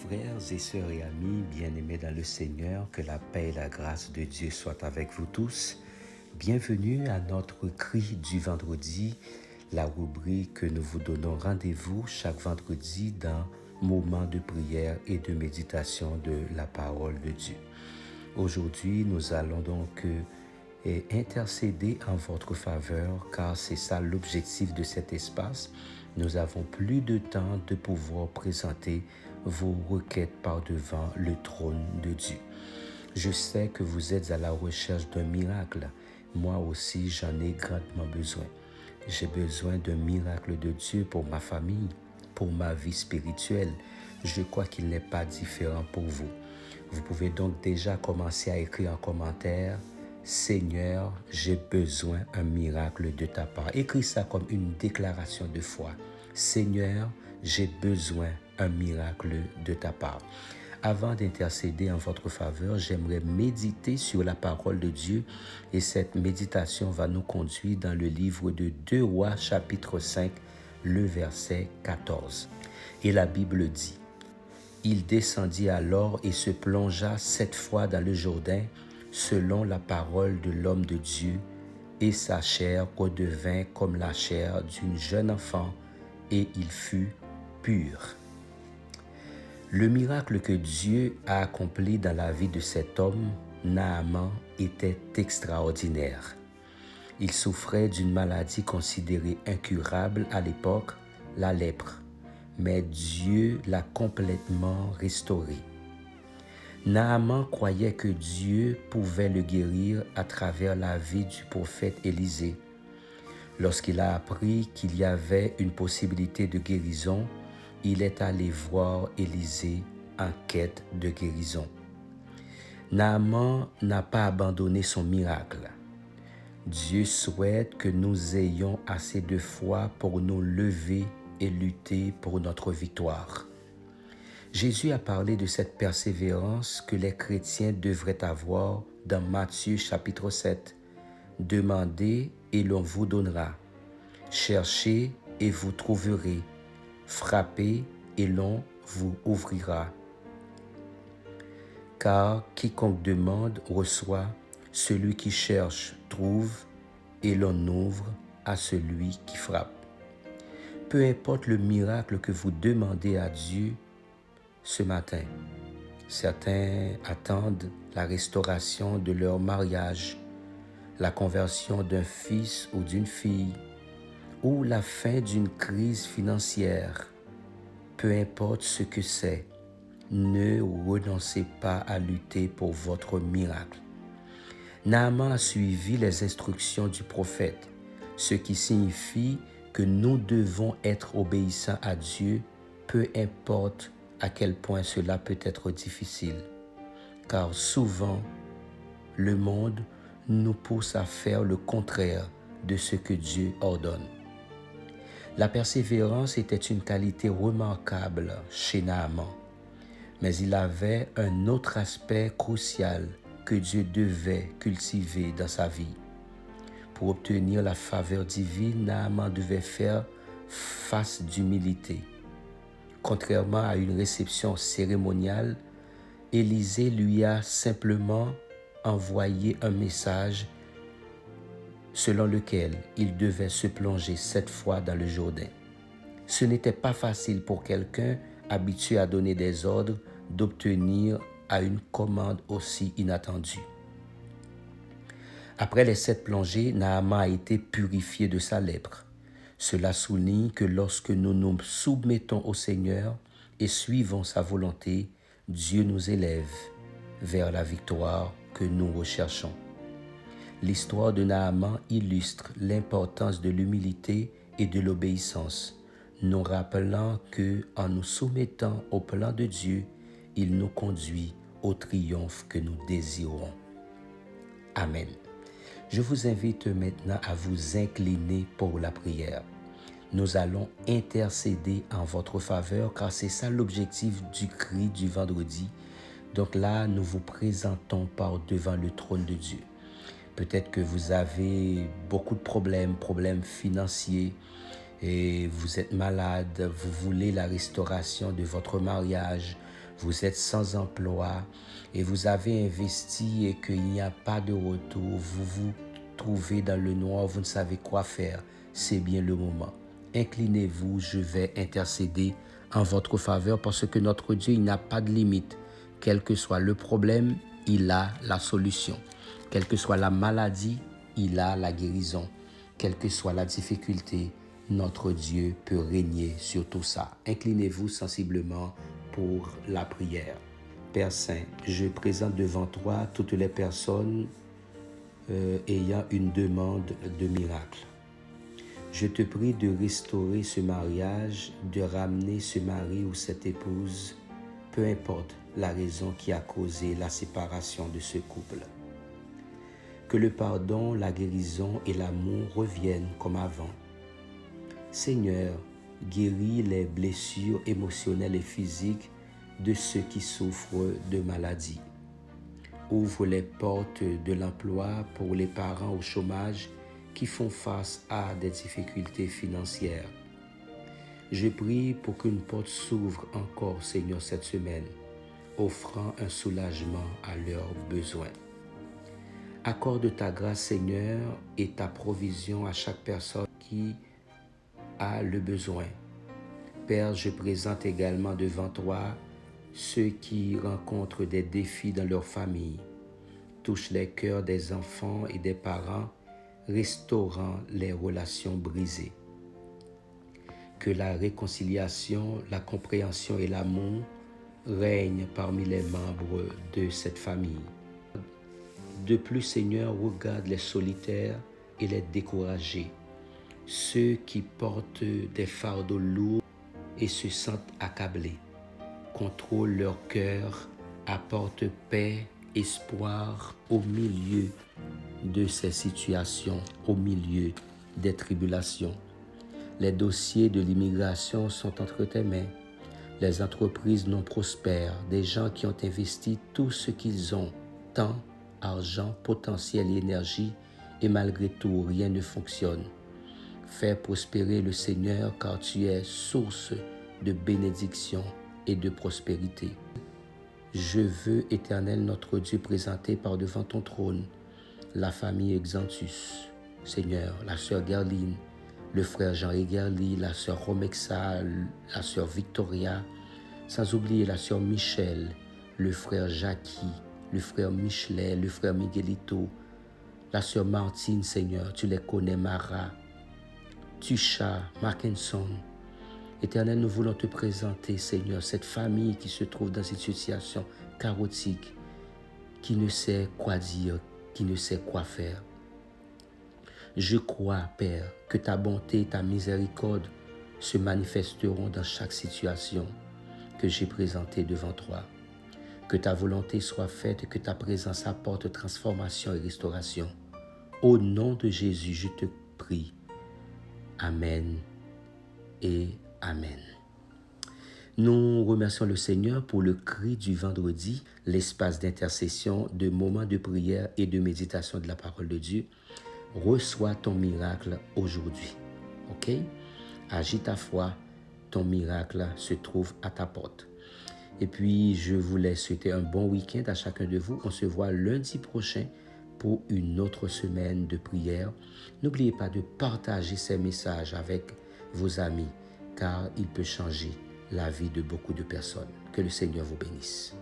Frères et sœurs et amis bien-aimés dans le Seigneur, que la paix et la grâce de Dieu soient avec vous tous. Bienvenue à notre cri du vendredi, la rubrique que nous vous donnons rendez-vous chaque vendredi dans moment de prière et de méditation de la parole de Dieu. Aujourd'hui, nous allons donc intercéder en votre faveur, car c'est ça l'objectif de cet espace. Nous avons plus de temps de pouvoir présenter vos requêtes par devant le trône de Dieu. Je sais que vous êtes à la recherche d'un miracle. Moi aussi, j'en ai grandement besoin. J'ai besoin d'un miracle de Dieu pour ma famille, pour ma vie spirituelle. Je crois qu'il n'est pas différent pour vous. Vous pouvez donc déjà commencer à écrire en commentaire « Seigneur, j'ai besoin d'un miracle de ta part ». Écris ça comme une déclaration de foi. « Seigneur, j'ai besoin d'un miracle de ta part ». Avant d'intercéder en votre faveur, j'aimerais méditer sur la parole de Dieu et cette méditation va nous conduire dans le livre de 2 Rois chapitre 5, le verset 14. Et la Bible dit: il descendit alors et se plongea 7 fois dans le Jourdain, selon la parole de l'homme de Dieu, et sa chair redevint comme la chair d'un jeune enfant, et il fut pur. Le miracle que Dieu a accompli dans la vie de cet homme, Naaman, était extraordinaire. Il souffrait d'une maladie considérée incurable à l'époque, la lèpre. Mais Dieu l'a complètement restauré. Naaman croyait que Dieu pouvait le guérir à travers la vie du prophète Élisée. Lorsqu'il a appris qu'il y avait une possibilité de guérison, il est allé voir Élisée en quête de guérison. Naaman n'a pas abandonné son miracle. Dieu souhaite que nous ayons assez de foi pour nous lever et lutter pour notre victoire. Jésus a parlé de cette persévérance que les chrétiens devraient avoir dans Matthieu chapitre 7. Demandez et l'on vous donnera. Cherchez et vous trouverez. Frappez et l'on vous ouvrira. Car quiconque demande reçoit, celui qui cherche trouve, et l'on ouvre à celui qui frappe. Peu importe le miracle que vous demandez à Dieu ce matin. Certains attendent la restauration de leur mariage, la conversion d'un fils ou d'une fille, ou la fin d'une crise financière. Peu importe ce que c'est, ne renoncez pas à lutter pour votre miracle. Naaman a suivi les instructions du prophète, ce qui signifie que nous devons être obéissants à Dieu, peu importe à quel point cela peut être difficile. Car souvent, le monde nous pousse à faire le contraire de ce que Dieu ordonne. La persévérance était une qualité remarquable chez Naaman, mais il avait un autre aspect crucial que Dieu devait cultiver dans sa vie. Pour obtenir la faveur divine, Naaman devait faire face d'humilité. Contrairement à une réception cérémoniale, Élisée lui a simplement envoyé un message selon lequel il devait se plonger 7 fois dans le Jourdain. Ce n'était pas facile pour quelqu'un habitué à donner des ordres d'obtenir à une commande aussi inattendue. Après les 7 plongées, Naaman a été purifié de sa lèpre. Cela souligne que lorsque nous nous soumettons au Seigneur et suivons sa volonté, Dieu nous élève vers la victoire que nous recherchons. L'histoire de Naaman illustre l'importance de l'humilité et de l'obéissance, nous rappelant que, en nous soumettant au plan de Dieu, il nous conduit au triomphe que nous désirons. Amen. Je vous invite maintenant à vous incliner pour la prière. Nous allons intercéder en votre faveur, car c'est ça l'objectif du cri du vendredi. Donc là, nous vous présentons par devant le trône de Dieu. Peut-être que vous avez beaucoup de problèmes financiers, et vous êtes malade, vous voulez la restauration de votre mariage, vous êtes sans emploi et vous avez investi et qu'il n'y a pas de retour, vous vous trouvez dans le noir, vous ne savez quoi faire, c'est bien le moment. Inclinez-vous, je vais intercéder en votre faveur parce que notre Dieu, il n'a pas de limite. Quel que soit le problème, il a la solution. Quelle que soit la maladie, il a la guérison. Quelle que soit la difficulté, notre Dieu peut régner sur tout ça. Inclinez-vous sensiblement pour la prière. Père Saint, je présente devant toi toutes les personnes ayant une demande de miracle. Je te prie de restaurer ce mariage, de ramener ce mari ou cette épouse, peu importe la raison qui a causé la séparation de ce couple. Que le pardon, la guérison et l'amour reviennent comme avant. Seigneur, guéris les blessures émotionnelles et physiques de ceux qui souffrent de maladies. Ouvre les portes de l'emploi pour les parents au chômage qui font face à des difficultés financières. Je prie pour qu'une porte s'ouvre encore, Seigneur, cette semaine, offrant un soulagement à leurs besoins. Accorde ta grâce, Seigneur, et ta provision à chaque personne qui a le besoin. Père, je présente également devant toi ceux qui rencontrent des défis dans leur famille. Touche les cœurs des enfants et des parents, restaurant les relations brisées. Que la réconciliation, la compréhension et l'amour règnent parmi les membres de cette famille. De plus, Seigneur, regarde les solitaires et les découragés, ceux qui portent des fardeaux lourds et se sentent accablés. Contrôle leur cœur, apporte paix, espoir au milieu de ces situations, au milieu des tribulations. Les dossiers de l'immigration sont entre tes mains. Les entreprises non prospèrent, des gens qui ont investi tout ce qu'ils ont, temps, argent, potentiel et énergie, et malgré tout, rien ne fonctionne. Fais prospérer le Seigneur, car tu es source de bénédiction et de prospérité. Je veux, Éternel, notre Dieu, présenter par devant ton trône la famille Exantus, Seigneur, la sœur Gerline, le frère Jean Egerly, la sœur Romexa, la sœur Victoria, sans oublier la sœur Michel, le frère Jackie, le frère Michelet, le frère Miguelito, la sœur Martine, Seigneur, tu les connais, Mara, Tusha, Mackinson. Éternel, nous voulons te présenter, Seigneur, cette famille qui se trouve dans cette situation chaotique, qui ne sait quoi dire, qui ne sait quoi faire. Je crois, Père, que ta bonté et ta miséricorde se manifesteront dans chaque situation que j'ai présentée devant toi. Que ta volonté soit faite et que ta présence apporte transformation et restauration. Au nom de Jésus, je te prie. Amen et Amen. Nous remercions le Seigneur pour le cri du vendredi, l'espace d'intercession, de moments de prière et de méditation de la parole de Dieu. Reçois ton miracle aujourd'hui. OK? Agis ta foi, ton miracle se trouve à ta porte. Et puis, je voulais souhaiter un bon week-end à chacun de vous. On se voit lundi prochain pour une autre semaine de prière. N'oubliez pas de partager ces messages avec vos amis, car il peut changer la vie de beaucoup de personnes. Que le Seigneur vous bénisse.